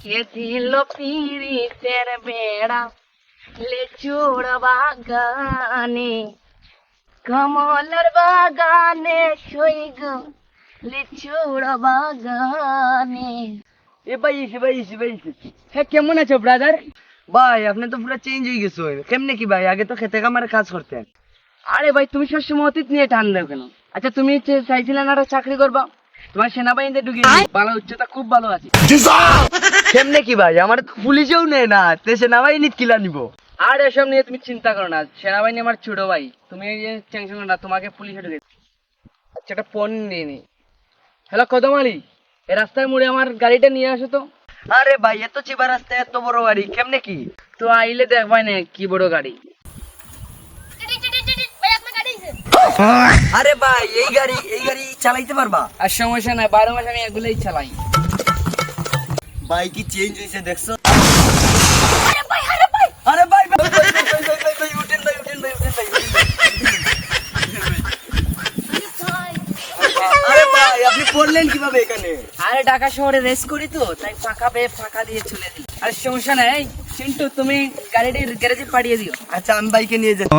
কে দিল পিরিতের বেড়া লেচুড় বাগানে, কমলার বাগানে সই গো লিচুড় বাগানে। হ্যাঁ, কেমন আছো ব্রাদার? ভাই আপনি তো পুরো চেঞ্জ হয়ে গেছো। কেমনে কি ভাই, আগে তো খেতে কামারে কাজ করতেন। আরে ভাই, তুমি সবসময় অতীত নিয়ে টান দাও কেন? আচ্ছা, তুমি চাইছিলে না একটা চাকরি করবা, তোমার সেনাবাহিনীতে ঢুকিয়ে ভালো, উচ্চতা খুব ভালো আছে। কেমনে কি ভাই, আমার তো পুলিশেও নেয় না, দেশে নামাই নিত কিলা নিব। আর এসব নিয়ে তুমি চিন্তা করো না, সেনাবাহিনী আমার ছোট ভাই, তুমি টেনশন করো না, তোমাকে পুলিশে ঢুকে। আচ্ছা, একটা ফোন নিয়ে নি। হ্যালো কদম আলী, এই রাস্তায় মোড়ে আমার গাড়িটা নিয়ে আসো তো। আরে ভাই, এত চিবা রাস্তায় এত বড় গাড়ি কেমনে কি? তো আইলে দেখবাই না কি বড় গাড়ি। আরে ভাই, এই গাড়ি চালাইতে পারবা? আর সমস্যা নাই, 12 মাস আমি এগুলোই চালাই। ভাই কি চেঞ্জ হয়েছে দেখছো? আরে ভাই উঠেন ভাই, উঠেন ভাই, উঠেন ভাই। আরে ভাই, আপনি পড়লেন কিভাবে এখানে? আরে ঢাকা শহরে রেস করি তো, তাই ফাঁকা পেয়ে ফাঁকা দিয়ে চলে দিই। আর সমস্যা নাই, চিন্টু তুমি গাড়িটি গ্যারেজে পাঠিয়ে দিও। আচ্ছা, আমি বাইকে নিয়ে যাচ্ছি।